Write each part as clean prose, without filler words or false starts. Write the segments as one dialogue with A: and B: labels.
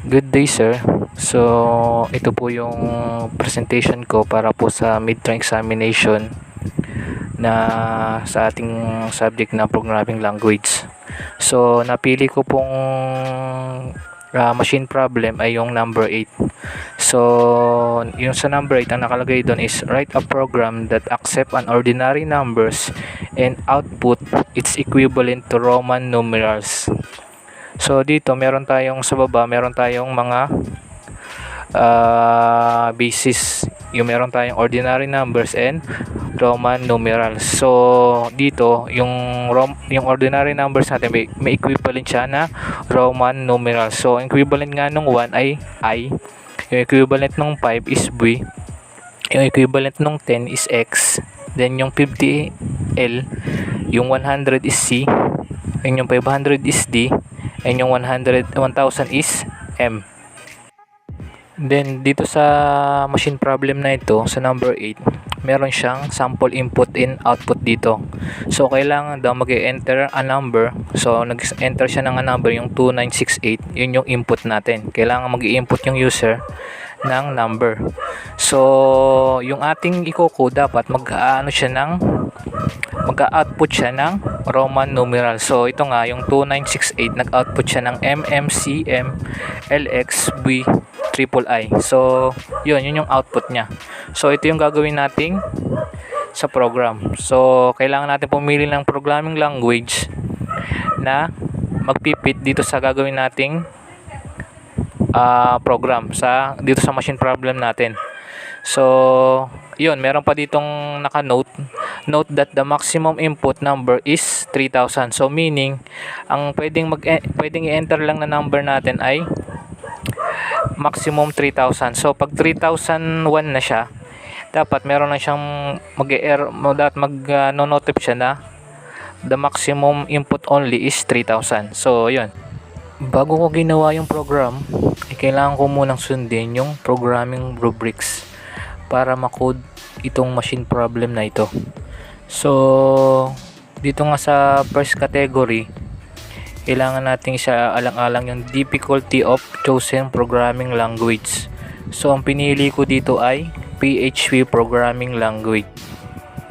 A: Good day, sir. So, ito po yung presentation ko para po sa midterm examination na sa ating subject na programming language. So, napili ko pong machine problem ay yung number 8. So, yung sa number 8, ang nakalagay doon is write a program that accept an ordinary numbers and output its equivalent to Roman numerals. So dito meron tayong sa baba, meron tayong mga basis. Yung meron tayong ordinary numbers and Roman numerals. So dito yung ordinary numbers natin may equivalent siya na Roman numerals. So equivalent nga nung 1 ay I, yung equivalent nung 5 is V, yung equivalent nung 10 is X, then yung 50 L, yung 100 is C, and yung 500 is D, and yung 1000 is M. Then dito sa machine problem na ito, sa number 8, meron siyang sample input and output dito. So kailangan daw mag-enter a number. So nag-enter siya ng a number, yung 2968, yun yung input natin. Kailangan mag-i-input yung user ng number. So yung ating i-code dapat mag-output siya ng Roman numeral. So ito nga yung 2968, nag-output siya ng MMCM LXV triple I. So yun yung output niya. So ito yung gagawin nating sa program. So kailangan natin pumili ng programming language na magpipit dito sa gagawin nating program dito sa machine problem natin. So yun, meron pa ditong naka-note that the maximum input number is 3000. So meaning ang pwedeng i-enter lang na number natin ay maximum 3000. So pag 3001 na siya, dapat meron na siyang mag-notify siya na the maximum input only is 3000. So yun, bago ko ginawa yung program, kailangan ko munang sundin yung programming rubrics para makode itong machine problem na ito. So dito nga sa first category, kailangan natin siya alang-alang yung difficulty of chosen programming language. So ang pinili ko dito ay PHP programming language.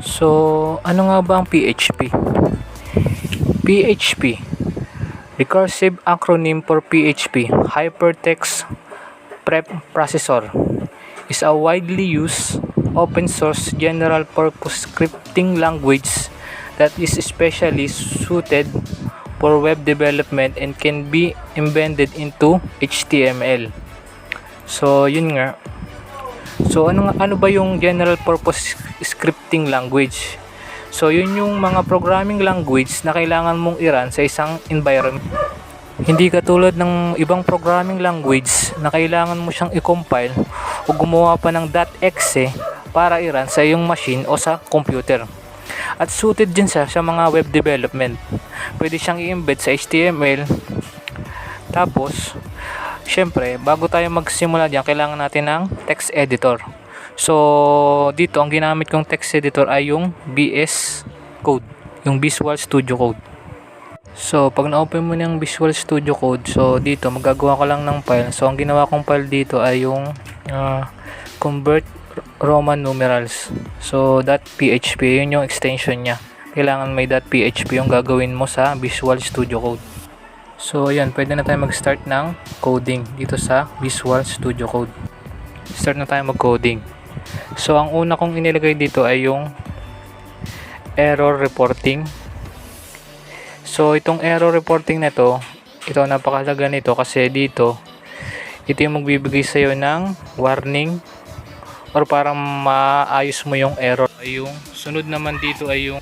A: So ano nga ba ang PHP? PHP, recursive acronym for PHP, Hypertext Preprocessor, is a widely used open source general purpose scripting language that is especially suited for web development and can be embedded into HTML. So yun nga. So ano ba yung general purpose scripting language? So yun yung mga programming language na kailangan mong i-run sa isang environment. Hindi katulad ng ibang programming language na kailangan mo siyang i-compile o gumawa pa ng .exe para i-run sa iyong machine o sa computer. At suited din siya sa mga web development. Pwede siyang i-embed sa HTML. Tapos, syempre, bago tayo magsimula diyan, kailangan natin ng text editor. So, dito ang ginamit kong text editor ay yung VS Code, yung Visual Studio Code. So, pag na-open mo ng Visual Studio Code, so dito magagawa ka lang ng file. So, ang ginawa kong file dito ay yung convert Roman numerals. So, .php, yun yung extension niya. Kailangan may .php yung gagawin mo sa Visual Studio Code. So, ayan, pwede na tayo mag-start ng coding dito sa Visual Studio Code. Start na tayo mag-coding. So, ang una kong inilagay dito ay yung error reporting. So, itong error reporting na ito napakahalaga nito kasi dito, ito yung magbibigay sa'yo ng warning or para maayos mo yung error. Yung sunod naman dito ay yung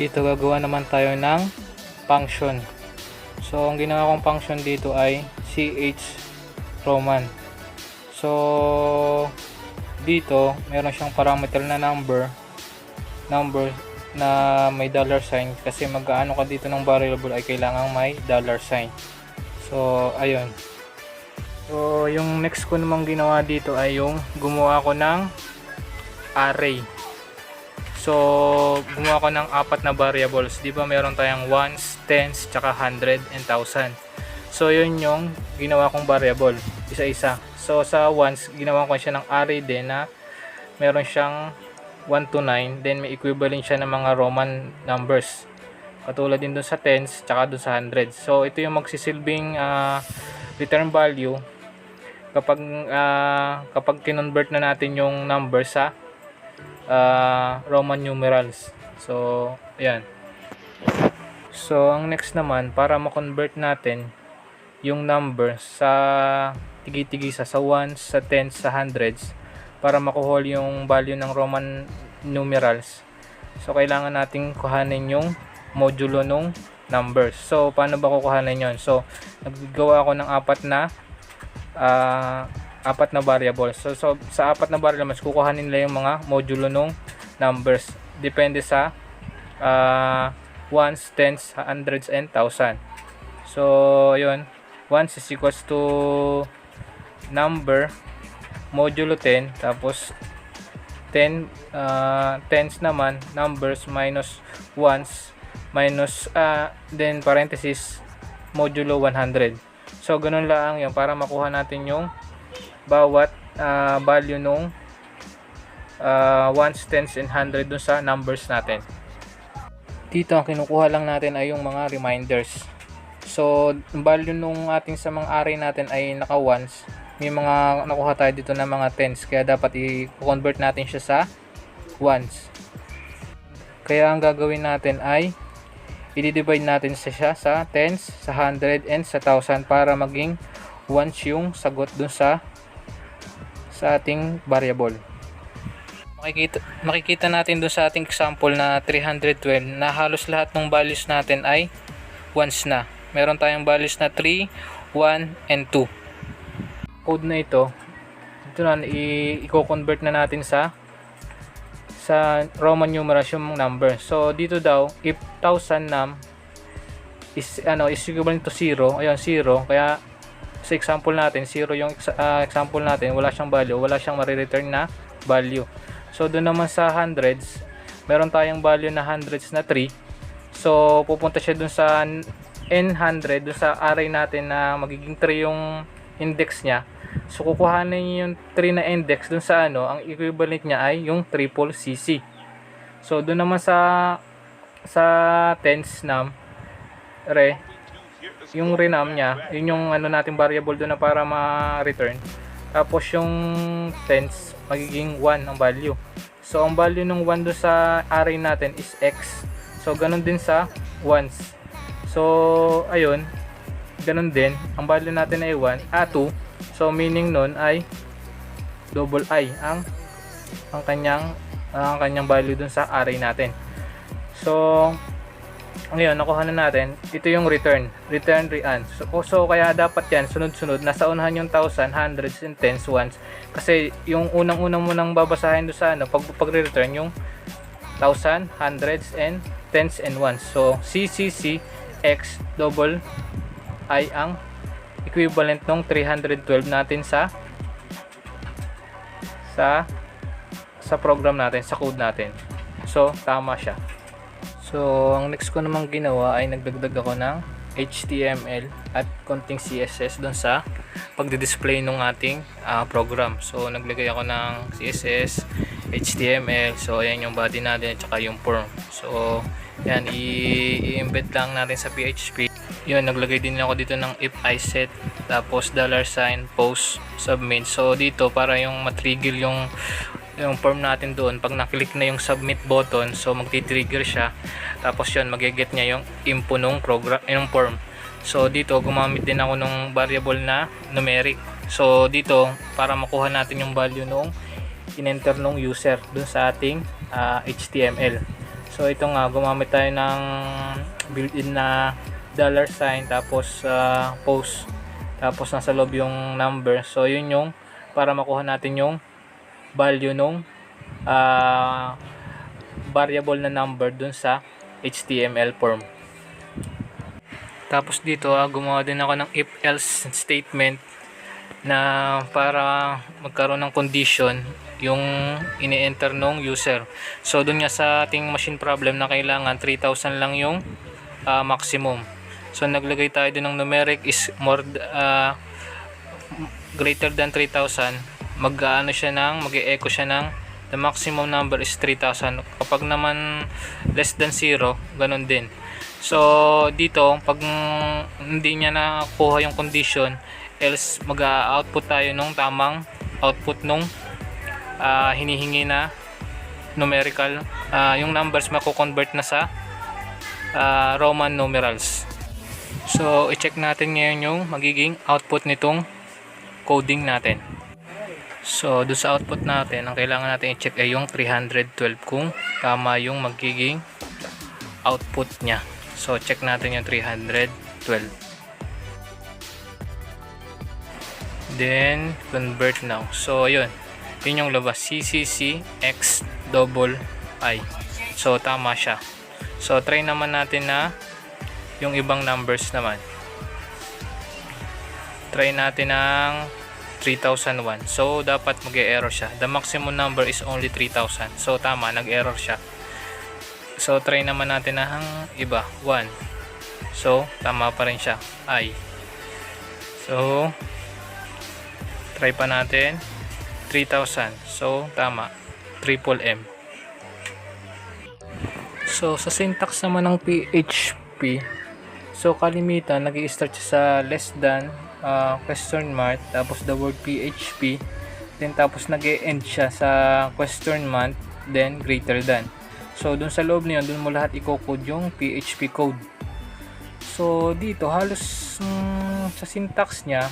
A: dito gagawa naman tayo ng function. So, ang ginawa kong function dito ay chroman. So, dito meron siyang parameter na number na may $sign kasi mag-aano ka dito ng variable ay kailangan may $sign. So ayun. So yung next ko namang ginawa dito ay yung gumawa ko ng array. So gumawa ko ng 4 na variables. Di ba meron tayong ones, tens, tsaka 100 and 1000. So yun yung ginawa kong variable. isa-isa. So sa ones, ginawa ko siya ng array din na meron siyang 1 to 9, then may equivalent siya ng mga Roman numbers. Katulad din dun sa tens, tsaka dun sa hundreds. So ito yung magsisilbing return value kapag kinonvert na natin yung number sa Roman numerals. So ayan. So ang next naman, para ma-convert natin yung number sa tigi-tigisa, sa ones, sa tens, sa hundreds, para makuha yung value ng Roman numerals. So kailangan nating kuhanin yung modulo ng numbers. So paano ba kukuhanin yon? So naggawa ako ng apat na variable. So sa apat na variable, mas kukuhanin nila yung mga modulo ng numbers. Depende sa ones, tens, hundreds, and thousand. So yun, ones is equals to number modulo 10, tapos 10 tens naman numbers minus ones minus then parenthesis modulo 100. So ganun lang yung para makuha natin yung bawat value nung ones, tens, and hundred dun sa numbers natin. Dito ang kinukuha lang natin ay yung mga reminders. So yung value nung ating sa mga array natin ay naka ones, may mga nakuha tayo dito na mga tens, kaya dapat i-convert natin siya sa ones. Kaya ang gagawin natin ay i-divide natin siya sa tens, sa 100, and sa 1000 para maging ones yung sagot dun sa ating variable. Makikita natin dun sa ating example na 312 na halos lahat ng values natin ay ones na. Meron tayong values na 3, 1, and 2. Code na ito na i-convert na natin sa Roman numerals yung number. So dito daw, if 1000 num is equivalent to 0, ayun 0, kaya sa example natin 0 yung example natin, wala siyang value, wala siyang ma-return na value. So doon naman sa hundreds, meron tayong value na hundreds na 3. So pupunta siya doon sa n100, doon sa array natin na magiging 3 yung index niya. So kukuhanin niyo yung 3 na index dun sa ang equivalent niya ay yung triple CC. So doon naman sa tens num yung renum niya, yun yung natin variable doon na para ma-return. Tapos yung tens magiging 1 ang value. So ang value ng 1 doon sa array natin is x. So ganun din sa ones. So ayun, ganun din, ang value natin ay 2. So meaning nun ay double I ang kanyang value dun sa array natin. So ngayon nakuha na natin, ito yung return rean. So kaya dapat yan sunod-sunod, nasa unahan yung 1000, hundreds, and tens, ones, kasi yung unang-unang mo nang babasahin do sa pag-return yung 1000, hundreds, and tens, and ones. So CCC x double I ang equivalent ng 312 natin sa program natin, sa code natin. So tama siya. So ang next ko namang ginawa ay nagdagdag ako ng HTML at konting CSS doon sa pagdi-display ng ating program. So naglagay ako ng CSS, HTML. So ayan yung body natin at saka yung form. So yan, i-embed lang natin sa PHP. Yun, naglagay din ako dito ng if I set, tapos $, post, submit. So dito para yung matrigger yung form natin doon, pag naklik na yung submit button, so magti-trigger siya. Tapos yun, mag-get niya yung info nung program, yung form. So dito gumamit din ako ng variable na numeric. So dito para makuha natin yung value nung in-enter nung user dun sa ating HTML. So ito nga, gumamit tayo ng built-in na $, tapos post, tapos nasa loob yung number. So yun yung para makuha natin yung value nung variable na number dun sa HTML form. Tapos dito gumawa din ako ng if else statement na para magkaroon ng condition yung ini-enter nung user. So dun nga sa ating machine problem na kailangan 3,000 lang yung maximum. So naglagay tayo din ng numeric is more greater than 3,000, mag-ano siya mag-e-echo siya ng the maximum number is 3,000. Kapag naman less than 0, ganun din. So dito pag hindi niya nakuha yung condition, else mag-output tayo nung tamang output nung hinihingi na numerical, yung numbers mako-convert na sa Roman numerals. So i-check natin ngayon yung magiging output nitong coding natin. So doon sa output natin, ang kailangan natin i-check ay yung 312 kung tama yung magiging output niya. So check natin yung 312. Then convert now. So ayun, yun yung labas, CCC X double I. So tama siya. So try naman natin na yung ibang numbers naman. Try natin ng 3001. So dapat mag-e-error siya. The maximum number is only 3000. So tama, nag-error siya. So try naman natin ng iba, 1. So tama pa rin siya, I. So try pa natin 3000. So tama, triple M. So sa syntax naman ng PHP, so kalimitan nag-i-start siya sa less than, question mark, tapos the word PHP, then tapos nag-e-end siya sa question mark, then greater than. So dun sa loob niyon, dun mo lahat i-code yung PHP code. So dito halos sa syntax niya,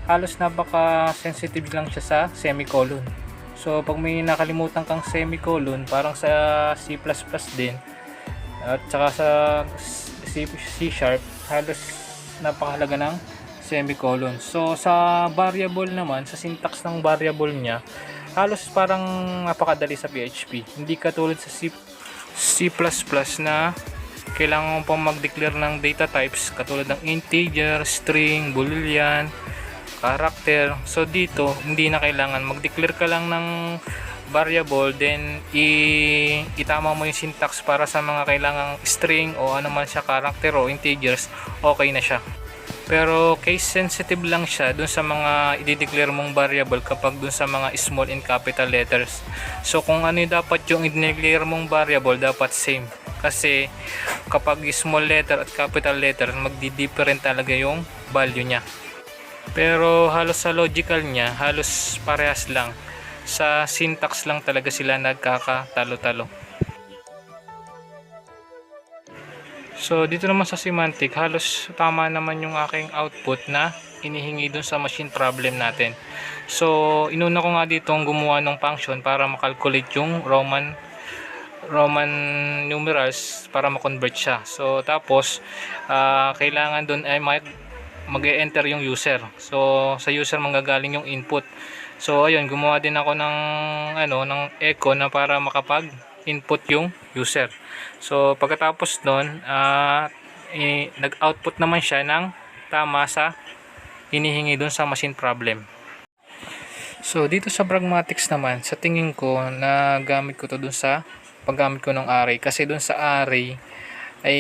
A: halos napaka-sensitive lang siya sa semicolon. So pag may nakalimutan kang semicolon, parang sa C++ din at saka sa C#, halos napakahalaga ng semicolon. So sa variable naman, sa syntax ng variable niya, halos parang napakadali sa PHP. Hindi katulad sa C++ na kailangan mo pang mag-declare ng data types katulad ng integer, string, boolean, character. So dito hindi na kailangan, mag-declare ka lang ng variable, then itama mo yung syntax para sa mga kailangang string o ano man siya, character o integers, okay na siya. Pero case sensitive lang siya dun sa mga i-declare mong variable kapag dun sa mga small and capital letters. So kung ano yung dapat yung i-declare mong variable, dapat same. Kasi kapag small letter at capital letter, magdi-different talaga yung value niya. Pero halos sa logical niya, halos parehas lang. Sa syntax lang talaga sila nagkakatalo-talo. So dito naman sa semantic, halos tama naman yung aking output na inihingi dun sa machine problem natin. So inuna ko nga dito ang gumawa ng function para makalculate yung Roman numerals para ma-convert siya. So tapos kailangan dun ay mag-e-enter yung user. So sa user manggagaling yung input. So ayun, gumawa din ako ng echo na para makapag-input yung user. So pagkatapos nun, nag-output naman siya ng tama sa hinihingi dun sa machine problem. So dito sa pragmatics naman, sa tingin ko na gamit ko to dun sa paggamit ko ng array, kasi dun sa array ay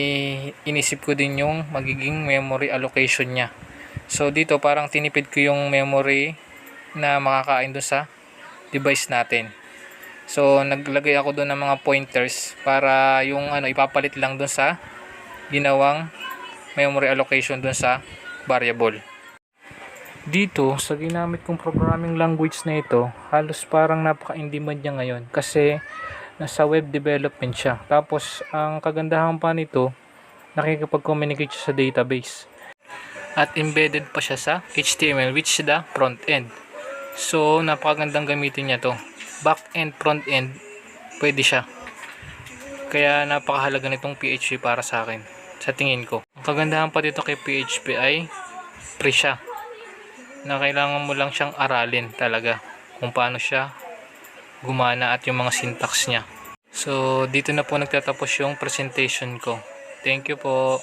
A: inisip ko din yung magiging memory allocation niya. So dito parang tinipid ko yung memory na makakain doon sa device natin. So naglagay ako doon ng mga pointers para yung ipapalit lang doon sa ginawang memory allocation doon sa variable. Dito sa ginamit kong programming language na ito, halos parang napaka-in-demand niya ngayon kasi nasa web development siya. Tapos ang kagandahan pa nito, nakikipag-communicate siya sa database. At embedded pa siya sa HTML, which is the front end. So napakagandang gamitin niya to. Back end, front end, pwede siya. Kaya napakahalaga nitong PHP para sa akin, sa tingin ko. Ang kagandahan pa dito kay PHP ay free siya, na kailangan mo lang siyang aralin talaga kung paano siya gumana at yung mga syntax niya. So dito na po nagtatapos yung presentation ko. Thank you po.